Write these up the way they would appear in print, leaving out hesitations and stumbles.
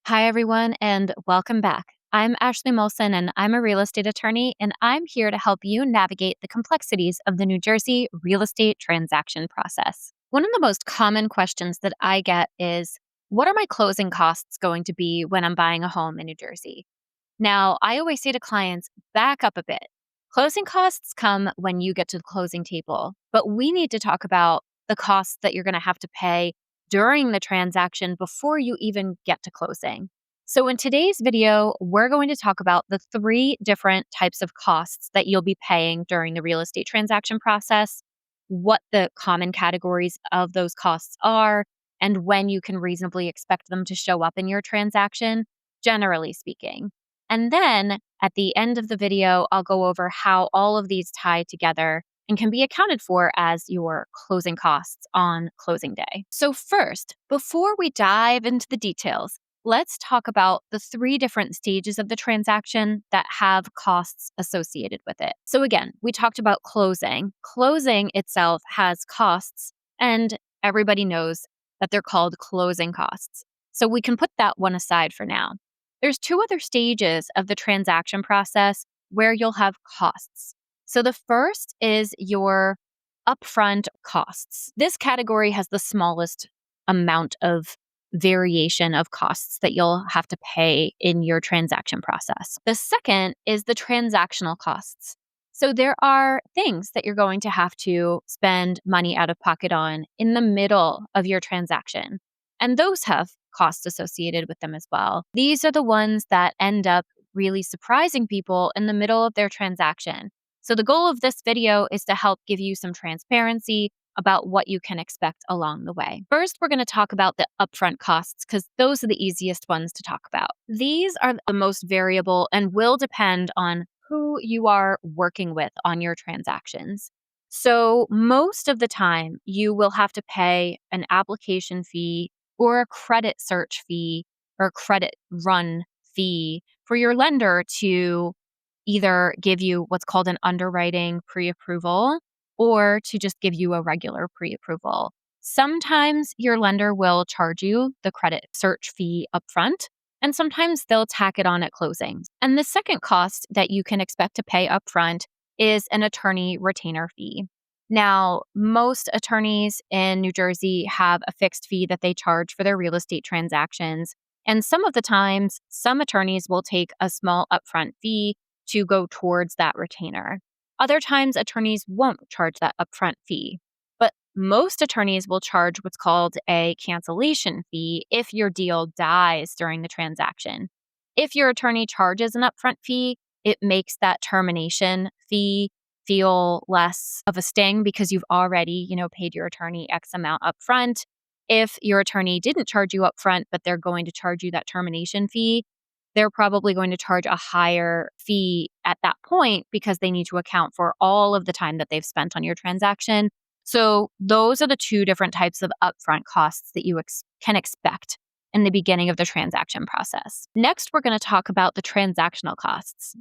Hi, everyone, and welcome back. I'm Ashley Molson, and I'm a real estate attorney, and I'm here to help you navigate the complexities of the New Jersey real estate transaction process. One of the most common questions that I get is, what are my closing costs going to be when I'm buying a home in New Jersey? Now, I always say to clients, back up a bit. Closing costs come when you get to the closing table, but we need to talk about the costs that you're going to have to pay during the transaction before you even get to closing. So, in today's video, we're going to talk about the three different types of costs that you'll be paying during the real estate transaction process, what the common categories of those costs are, and when you can reasonably expect them to show up in your transaction, generally speaking. And then at the end of the video, I'll go over how all of these tie together and can be accounted for as your closing costs on closing day. So, first, before we dive into the details, let's talk about the three different stages of the transaction that have costs associated with it. So, again, we talked about closing. Closing itself has costs, and everybody knows that they're called closing costs. So, we can put that one aside for now. There's two other stages of the transaction process where you'll have costs. So the first is your upfront costs. This category has the smallest amount of variation of costs that you'll have to pay in your transaction process. The second is the transactional costs. So there are things that you're going to have to spend money out of pocket on in the middle of your transaction. And those have costs associated with them as well. These are the ones that end up really surprising people in the middle of their transaction. So the goal of this video is to help give you some transparency about what you can expect along the way. First, we're going to talk about the upfront costs because those are the easiest ones to talk about. These are the most variable and will depend on who you are working with on your transactions. So most of the time, you will have to pay an application fee or a credit search fee or credit run fee for your lender to either give you what's called an underwriting pre-approval or to just give you a regular pre-approval. Sometimes your lender will charge you the credit search fee upfront, and sometimes they'll tack it on at closing. And the second cost that you can expect to pay upfront is an attorney retainer fee. Now, most attorneys in New Jersey have a fixed fee that they charge for their real estate transactions. And some of the times, some attorneys will take a small upfront fee to go towards that retainer. Other times, attorneys won't charge that upfront fee. But most attorneys will charge what's called a cancellation fee if your deal dies during the transaction. If your attorney charges an upfront fee, it makes that termination fee feel less of a sting because you've already, paid your attorney X amount upfront. If your attorney didn't charge you upfront, but they're going to charge you that termination fee, they're probably going to charge a higher fee at that point because they need to account for all of the time that they've spent on your transaction. So those are the two different types of upfront costs that you can expect in the beginning of the transaction process. Next, we're going to talk about the transactional costs.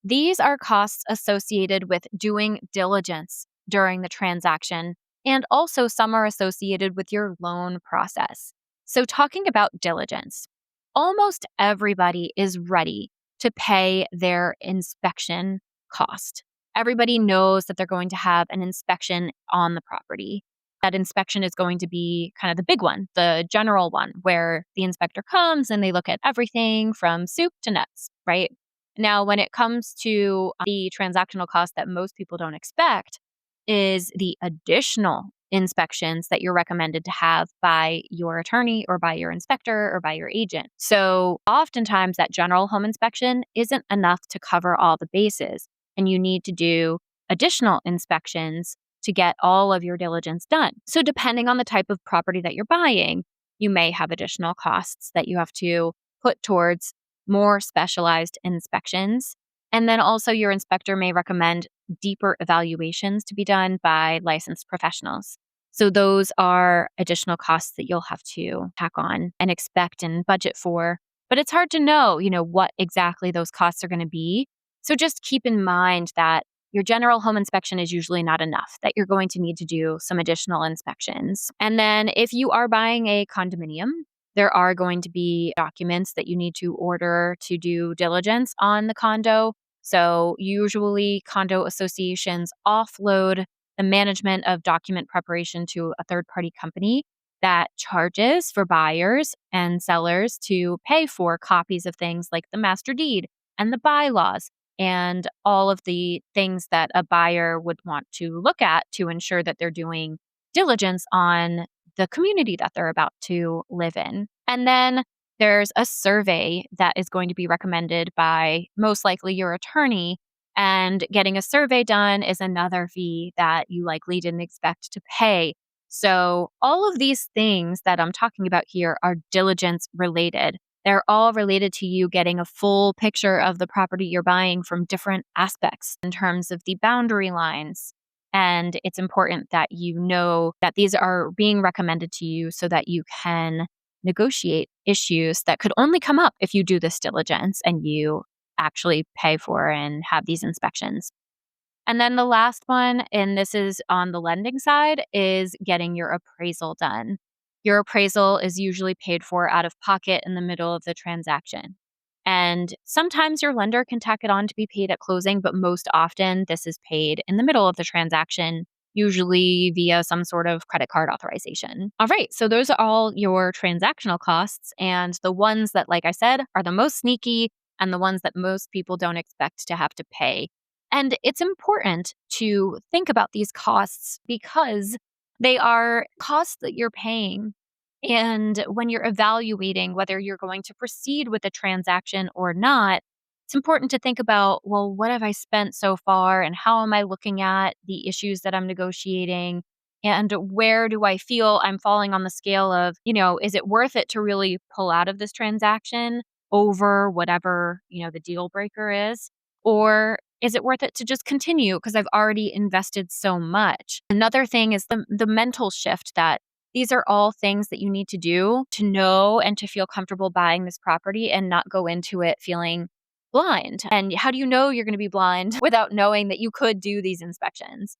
These are costs associated with doing diligence during the transaction, and also some are associated with your loan process. So talking about diligence, almost everybody is ready to pay their inspection cost. Everybody knows that they're going to have an inspection on the property. That inspection is going to be kind of the big one, the general one, where the inspector comes and they look at everything from soup to nuts, right? Now, when it comes to the transactional cost that most people don't expect is the additional inspections that you're recommended to have by your attorney or by your inspector or by your agent. So oftentimes that general home inspection isn't enough to cover all the bases, and you need to do additional inspections to get all of your diligence done. So depending on the type of property that you're buying, you may have additional costs that you have to put towards more specialized inspections. And then also your inspector may recommend deeper evaluations to be done by licensed professionals. So those are additional costs that you'll have to tack on and expect and budget for. But it's hard to know, what exactly those costs are going to be. So just keep in mind that your general home inspection is usually not enough, that you're going to need to do some additional inspections. And then if you are buying a condominium, there are going to be documents that you need to order to do diligence on the condo. So usually condo associations offload the management of document preparation to a third party company that charges for buyers and sellers to pay for copies of things like the master deed and the bylaws and all of the things that a buyer would want to look at to ensure that they're doing diligence on the community that they're about to live in. And then there's a survey that is going to be recommended by most likely your attorney. And getting a survey done is another fee that you likely didn't expect to pay. So, all of these things that I'm talking about here are diligence related. They're all related to you getting a full picture of the property you're buying from different aspects in terms of the boundary lines. And it's important that you know that these are being recommended to you so that you can negotiate issues that could only come up if you do this diligence and you actually pay for and have these inspections. And then the last one, and this is on the lending side, is getting your appraisal done. Your appraisal is usually paid for out of pocket in the middle of the transaction. And sometimes your lender can tack it on to be paid at closing, but most often this is paid in the middle of the transaction, usually via some sort of credit card authorization. All right, so those are all your transactional costs. And the ones that, like I said, are the most sneaky and the ones that most people don't expect to have to pay. And it's important to think about these costs because they are costs that you're paying. And when you're evaluating whether you're going to proceed with a transaction or not, it's important to think about, well, what have I spent so far and how am I looking at the issues that I'm negotiating? And where do I feel I'm falling on the scale of, is it worth it to really pull out of this transaction over whatever, the deal breaker is? Or is it worth it to just continue because I've already invested so much? Another thing is the mental shift that these are all things that you need to do to know and to feel comfortable buying this property and not go into it feeling blind. And how do you know you're going to be blind without knowing that you could do these inspections?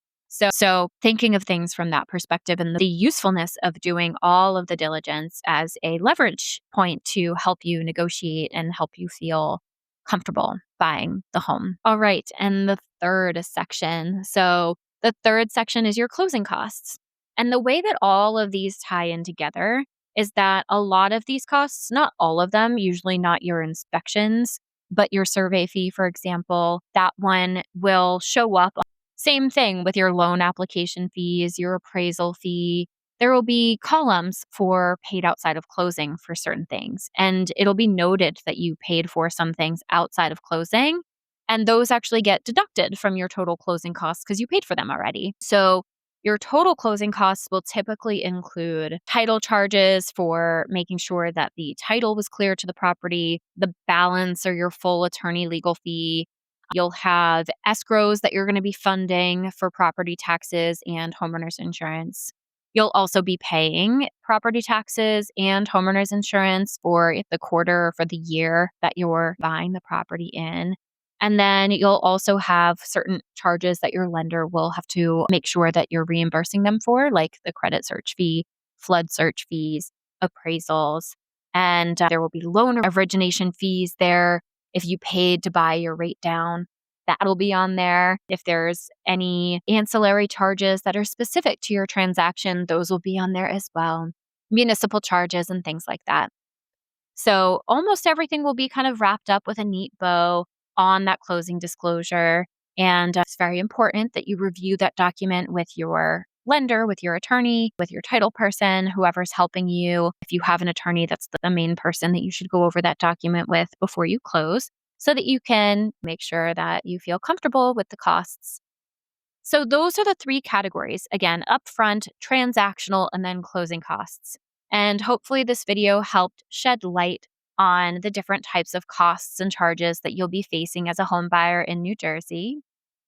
So thinking of things from that perspective and the usefulness of doing all of the diligence as a leverage point to help you negotiate and help you feel comfortable buying the home. All right. And the third section. So the third section is your closing costs. And the way that all of these tie in together is that a lot of these costs, not all of them, usually not your inspections, but your survey fee, for example, that one will show up. Same thing with your loan application fees, your appraisal fee. There will be columns for paid outside of closing for certain things. And it'll be noted that you paid for some things outside of closing. And those actually get deducted from your total closing costs because you paid for them already. So your total closing costs will typically include title charges for making sure that the title was clear to the property, the balance or your full attorney legal fee. You'll have escrows that you're going to be funding for property taxes and homeowners insurance. You'll also be paying property taxes and homeowners insurance for the quarter or for the year that you're buying the property in. And then you'll also have certain charges that your lender will have to make sure that you're reimbursing them for, like the credit search fee, flood search fees, appraisals, and there will be loan origination fees there. If you paid to buy your rate down, that'll be on there. If there's any ancillary charges that are specific to your transaction, those will be on there as well. Municipal charges and things like that. So almost everything will be kind of wrapped up with a neat bow on that closing disclosure. And it's very important that you review that document with your lender, with your attorney, with your title person, whoever's helping you. If you have an attorney, that's the main person that you should go over that document with before you close so that you can make sure that you feel comfortable with the costs. So those are the three categories. Again, upfront, transactional, and then closing costs. And hopefully this video helped shed light on the different types of costs and charges that you'll be facing as a home buyer in New Jersey.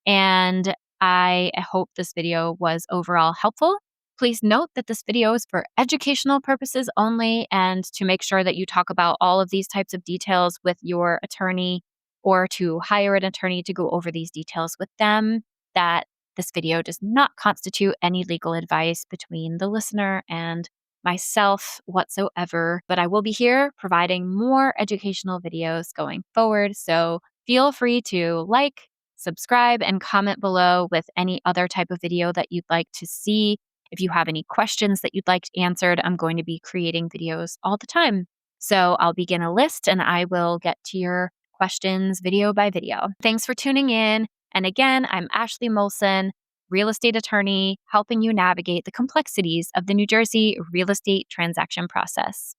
And I hope this video was overall helpful. Please note that this video is for educational purposes only and to make sure that you talk about all of these types of details with your attorney or to hire an attorney to go over these details with them, that this video does not constitute any legal advice between the listener and myself whatsoever, but I will be here providing more educational videos going forward. So feel free to like, subscribe, and comment below with any other type of video that you'd like to see. If you have any questions that you'd like answered, I'm going to be creating videos all the time. So I'll begin a list and I will get to your questions video by video. Thanks for tuning in. And again, I'm Ashley Molson, real estate attorney, helping you navigate the complexities of the New Jersey real estate transaction process.